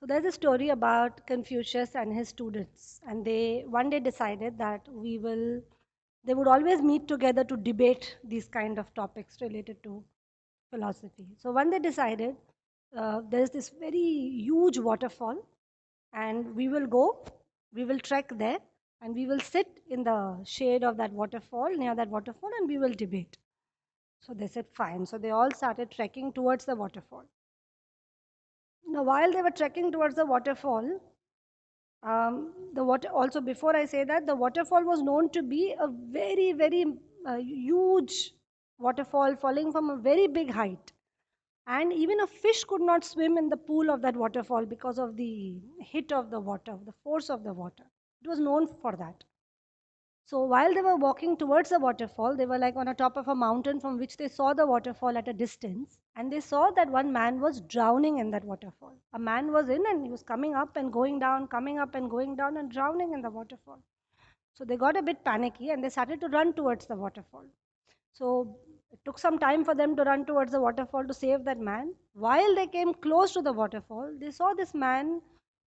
So there's a story about Confucius and his students, and they one day decided that they would always meet together to debate these kind of topics related to philosophy. So one they decided there's this very huge waterfall, and we will trek there, and we will sit in the shade of that waterfall, near that waterfall, and we will debate. So they said, fine. So they all started trekking towards the waterfall. Now, while they were trekking towards the waterfall, the water also before I say that the waterfall was known to be a very huge waterfall falling from a very big height, and even a fish could not swim in the pool of that waterfall because of the hit of the water, the force of the water. It was known for that. So while they were walking towards the waterfall, they were like on a top of a mountain from which they saw the waterfall at a distance. And they saw that one man was drowning in that waterfall. A man was in and he was coming up and going down, coming up and going down and drowning in the waterfall. So they got a bit panicky and they started to run towards the waterfall. So it took some time for them to run towards the waterfall to save that man. While they came close to the waterfall, they saw this man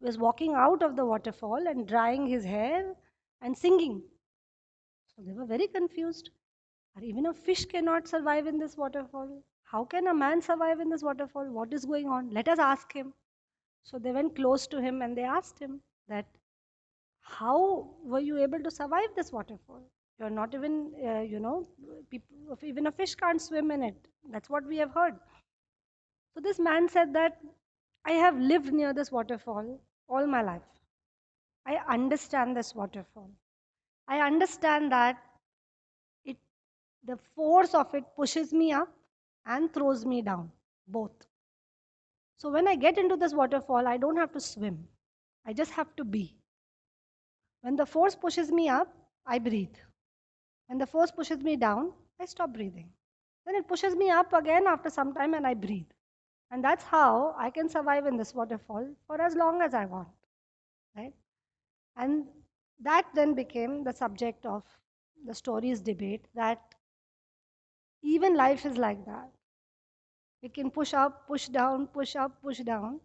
was walking out of the waterfall and drying his hair and singing. So they were very confused. Or even a fish cannot survive in this waterfall. How can a man survive in this waterfall? What is going on? Let us ask him. So they went close to him and they asked him that, how were you able to survive this waterfall? You're not even, people, even a fish can't swim in it. That's what we have heard. So this man said that, I have lived near this waterfall all my life. I understand this waterfall. I understand that it the force of it pushes me up and throws me down, both. So when I get into this waterfall, I don't have to swim. I just have to be. When the force pushes me up, I breathe. When the force pushes me down, I stop breathing. Then it pushes me up again after some time and I breathe. And that's how I can survive in this waterfall for as long as I want. Right? And that then became the subject of the stories debate, that even life is like that. We can push up, push down, push up, push down,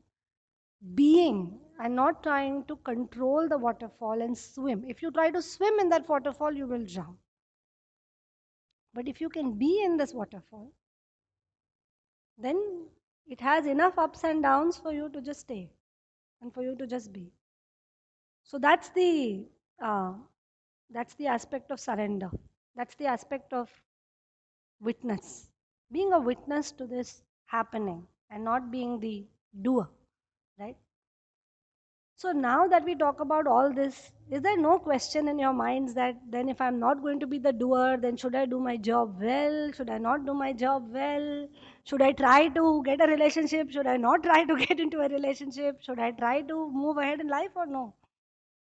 being and not trying to control the waterfall and swim. If you try to swim in that waterfall, you will drown. But if you can be in this waterfall, then it has enough ups and downs for you to just stay and for you to just be. So uh, that's the aspect of surrender. That's the aspect of witness. Being a witness to this happening and not being the doer, right? So now that we talk about all this, is there no question in your minds that then if I'm not going to be the doer, then should I do my job well? Should I not do my job well? Should I try to get a relationship? Should I not try to get into a relationship? Should I try to move ahead in life or no?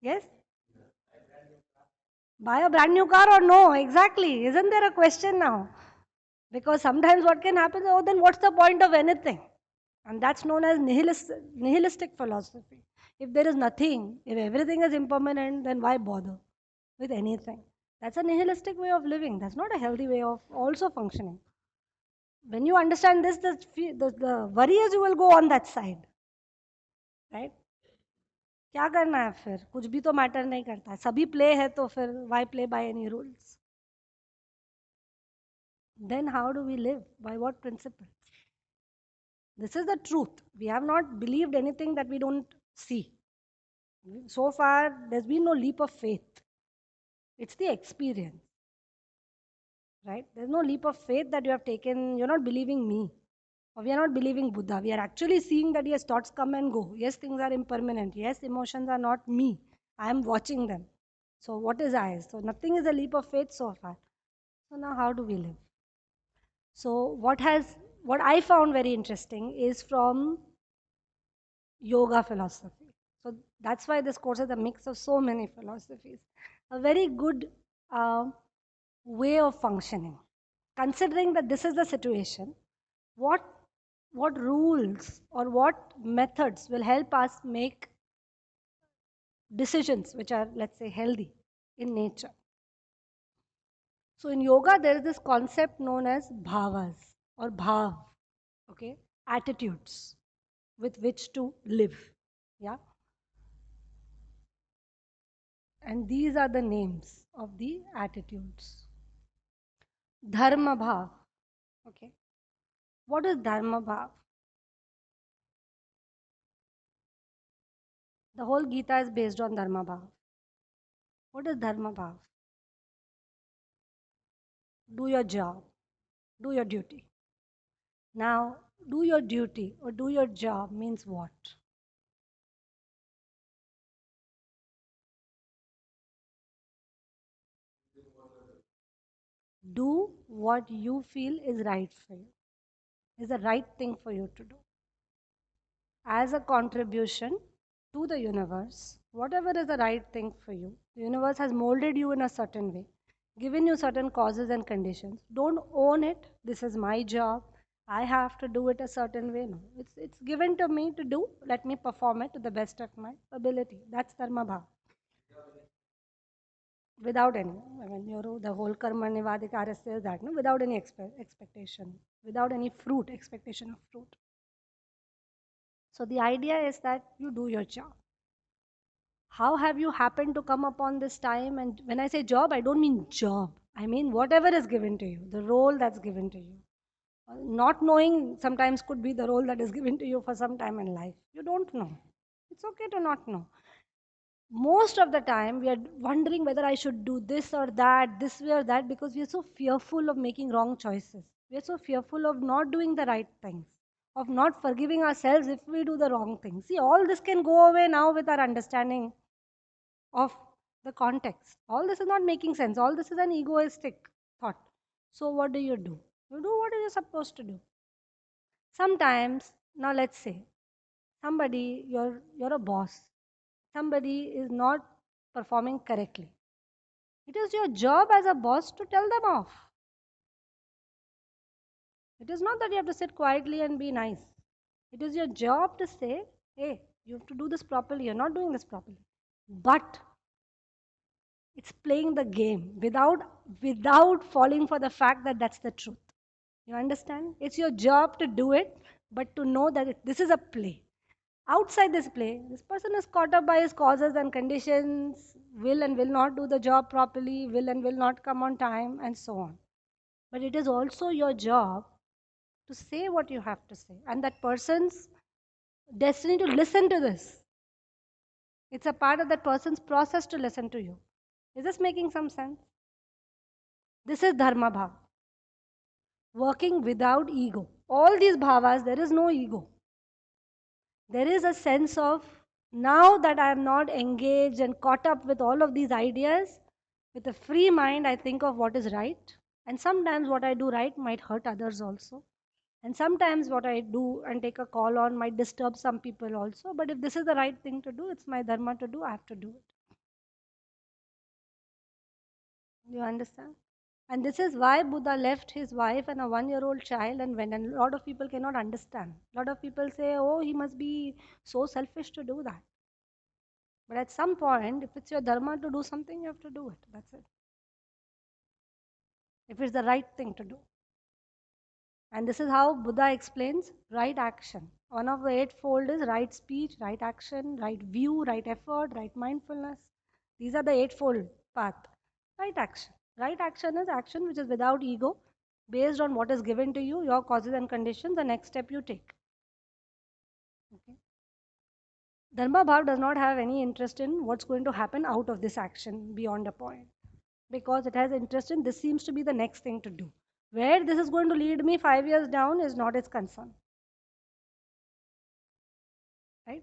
Yes? Buy a brand new car or no? Exactly. Isn't there a question now? Because sometimes what can happen, oh, then what's the point of anything? And that's known as nihilistic philosophy. If there is nothing, if everything is impermanent, then why bother with anything? That's a nihilistic way of living. That's not a healthy way of also functioning. When you understand this, the worry is you will go on that side, right? क्या करना है फिर? कुछ भी तो matter नहीं करता है. सभी प्ले है तो फिर why play by any rules? Then how do we live? By what principle? This is the truth. We have not believed anything that we don't see. So far, there's been no leap of faith. It's the experience, right? There's no leap of faith that you have taken. You're not believing me, or we are not believing Buddha. We are actually seeing that yes, thoughts come and go. Yes, things are impermanent. Yes, emotions are not me. I am watching them. So, what is I? So, nothing is a leap of faith so far. So, now how do we live? So, what I found very interesting is from yoga philosophy. So that's why this course is a mix of so many philosophies. A very good way of functioning. Considering that this is the situation, what what rules or what methods will help us make decisions which are, let's say, healthy in nature. So in yoga, there is this concept known as bhavas or bhav, okay, attitudes with which to live. Yeah. And these are the names of the attitudes. Dharma bhav. Okay. What is dharma bhav? The whole Gita is based on dharma bhav. What is dharma bhav? Do your job, do your duty. Now, do your duty or do your job means what? Do what you feel is right for you, is the right thing for you to do. As a contribution to the universe, whatever is the right thing for you, the universe has molded you in a certain way, given you certain causes and conditions. Don't own it. This is my job. I have to do it a certain way. No, it's given to me to do. Let me perform it to the best of my ability. That's dharma bhav. Without any, I mean, the whole karma nivadikara says that, no, without any expectation, without any fruit, expectation of fruit. So the idea is that you do your job. How have you happened to come upon this time? And when I say job, I don't mean job. I mean whatever is given to you, the role that's given to you. Not knowing sometimes could be the role that is given to you for some time in life. You don't know. It's okay to not know. Most of the time, we are wondering whether I should do this or that, this way or that, because we are so fearful of making wrong choices. We are so fearful of not doing the right things, of not forgiving ourselves if we do the wrong things. See, all this can go away now with our understanding of the context. All this is not making sense. All this is an egoistic thought. So, what do? You do what you're supposed to do. Sometimes, now let's say somebody, you're a boss, somebody is not performing correctly. It is your job as a boss to tell them off. It is not that you have to sit quietly and be nice. It is your job to say, hey, you have to do this properly. You're not doing this properly. But it's playing the game without falling for the fact that that's the truth. You understand? It's your job to do it, but to know that this is a play. Outside this play, this person is caught up by his causes and conditions, will and will not do the job properly, will and will not come on time, and so on. But it is also your job to say what you have to say, and that person's destiny to listen to this. It's a part of that person's process to listen to you. Is this making some sense? This is dharma bhav, working without ego. All these bhavas, there is no ego. There is a sense of, now that I am not engaged and caught up with all of these ideas, with a free mind, I think of what is right. And sometimes what I do right might hurt others also. And sometimes what I do and take a call on might disturb some people also. But if this is the right thing to do, it's my dharma to do, I have to do it. You understand? And this is why Buddha left his wife and a 1-year-old child and went. And a lot of people cannot understand. A lot of people say, oh, he must be so selfish to do that. But at some point, if it's your dharma to do something, you have to do it. That's it. If it's the right thing to do. And this is how Buddha explains right action. One of the eightfold is right speech, right action, right view, right effort, right mindfulness. These are the eightfold path. Right action. Right action is action which is without ego, based on what is given to you, your causes and conditions, the next step you take. Okay. Dharma Bhav does not have any interest in what's going to happen out of this action beyond a point, because it has interest in this seems to be the next thing to do. Where this is going to lead me 5 years down is not its concern.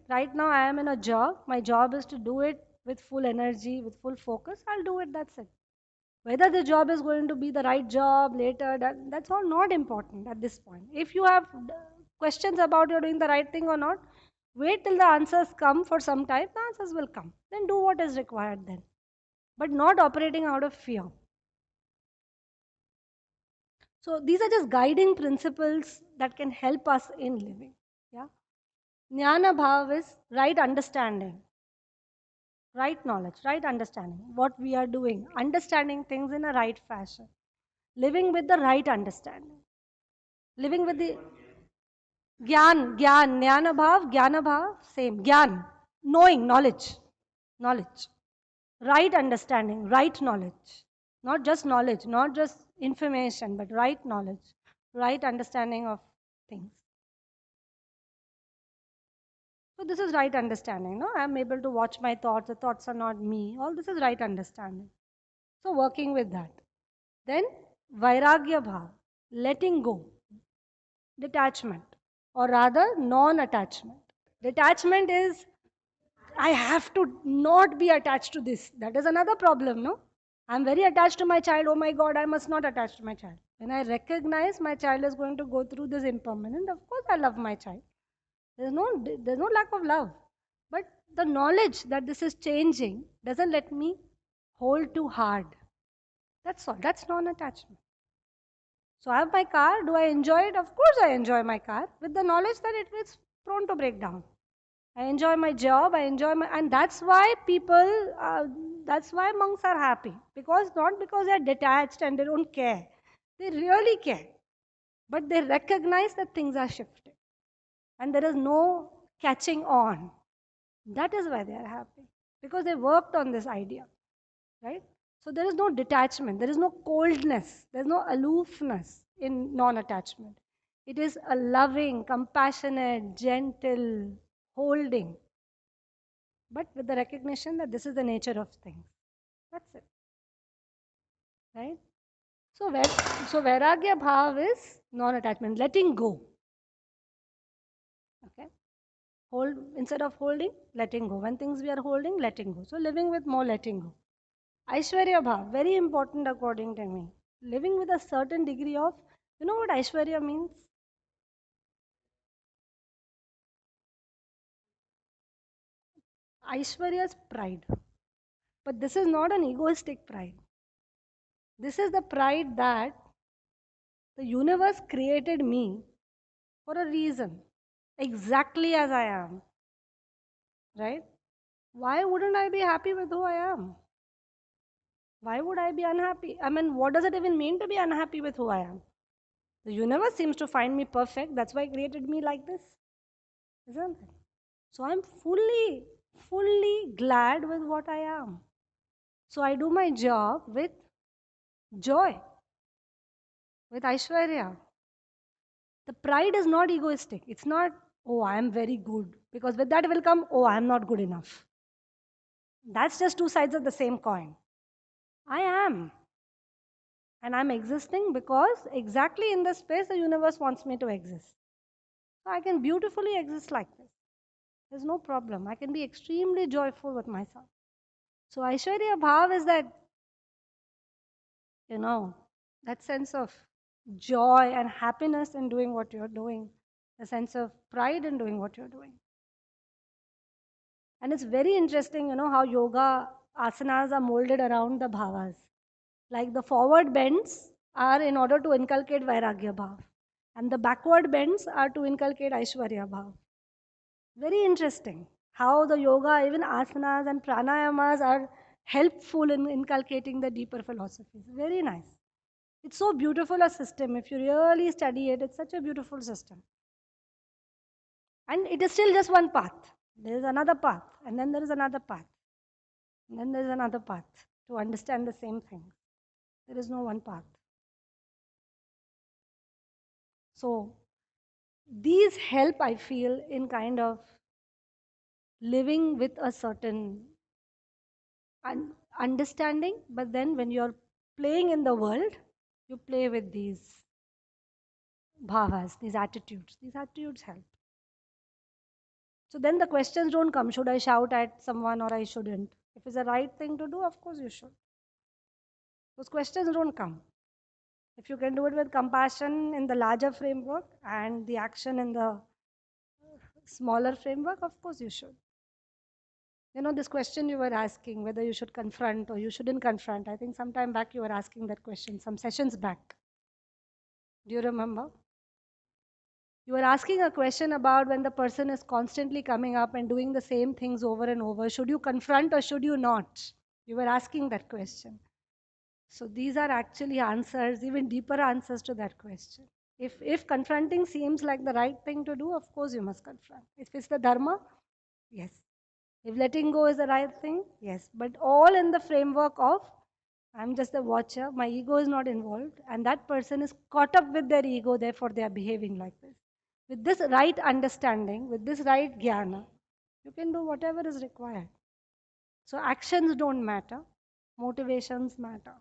Right now, I am in a job. My job is to do it with full energy, with full focus. I'll do it. That's it. Whether the job is going to be the right job later, that's all not important at this point. If you have questions about you're doing the right thing or not, wait till the answers come for some time. The answers will come. Then do what is required then. But not operating out of fear. So these are just guiding principles that can help us in living. Yeah. Jnana bhav is right understanding, right knowledge, right understanding, what we are doing, understanding things in a right fashion, living with the right understanding, living with the jnana bhav, same, gyan. knowing, knowledge, right understanding, right knowledge, not just knowledge, not just information, but right knowledge, right understanding of things. So this is right understanding. No, I'm able to watch my thoughts. The thoughts are not me. All this is right understanding. So working with that. Then vairagya bhav, letting go, detachment, or rather non-attachment. Detachment is I have to not be attached to this. That is another problem, no? I'm very attached to my child. Oh my God, I must not attach to my child. When I recognize my child is going to go through this impermanent, of course I love my child. There's no lack of love. But the knowledge that this is changing doesn't let me hold too hard. That's all. That's non-attachment. So I have my car. Do I enjoy it? Of course I enjoy my car with the knowledge that it is prone to break down. I enjoy my job. I enjoy my, and that's why monks are happy. Because not because they're detached and they don't care. They really care. But they recognize that things are shifting. And there is no catching on. That is why they are happy. Because they worked on this idea. Right? So there is no detachment, there is no coldness, there is no aloofness in non attachment. It is a loving, compassionate, gentle holding, but with the recognition that this is the nature of things. That's it, right? So, so Vairagya Bhav is non attachment, letting go. Okay? Hold instead of holding, letting go. When things we are holding, letting go. So, living with more letting go. Aishwarya Bhav, very important according to me. Living with a certain degree of, you know what Aishwarya means? Aishwarya's pride. But this is not an egoistic pride. This is the pride that the universe created me for a reason, exactly as I am, right? Why wouldn't I be happy with who I am? Why would I be unhappy? I mean, what does it even mean to be unhappy with who I am? The universe seems to find me perfect. That's why it created me like this, isn't it? So I'm fully glad with what I am. So I do my job with joy, with Aishwarya. The pride is not egoistic. It's not, oh, I am very good. Because with that will come, oh, I am not good enough. That's just two sides of the same coin. I am. And I'm existing because exactly in the space the universe wants me to exist. So I can beautifully exist like this. There's no problem. I can be extremely joyful with myself. So Aishwarya Bhav is that, you know, that sense of joy and happiness in doing what you're doing, a sense of pride in doing what you're doing. And it's very interesting, how yoga asanas are molded around the bhavas. Like the forward bends are in order to inculcate Vairagya Bhav, and the backward bends are to inculcate Aishwarya Bhav. Very interesting how the yoga, even asanas and pranayamas, are helpful in inculcating the deeper philosophies. Very nice. It's so beautiful a system. If you really study it, it's such a beautiful system. And it is still just one path. There is another path, and then there is another path, and then there is another path to understand the same thing. There is no one path. So these help, I feel, in kind of living with a certain understanding. But then when you're playing in the world, you play with these bhavas, these attitudes. These attitudes help. So then the questions don't come. Should I shout at someone or I shouldn't? If it's the right thing to do, of course you should. Those questions don't come. If you can do it with compassion in the larger framework and the action in the smaller framework, of course you should. This question you were asking, whether you should confront or you shouldn't confront, I think some time back you were asking that question, some sessions back. Do you remember? You were asking a question about when the person is constantly coming up and doing the same things over and over. Should you confront or should you not? You were asking that question. So these are actually answers, even deeper answers to that question. If confronting seems like the right thing to do, of course you must confront. If it's the dharma, yes. If letting go is the right thing, yes, but all in the framework of I'm just the watcher, my ego is not involved, and that person is caught up with their ego, therefore they are behaving like this. With this right understanding, with this right jnana, you can do whatever is required. So actions don't matter, motivations matter.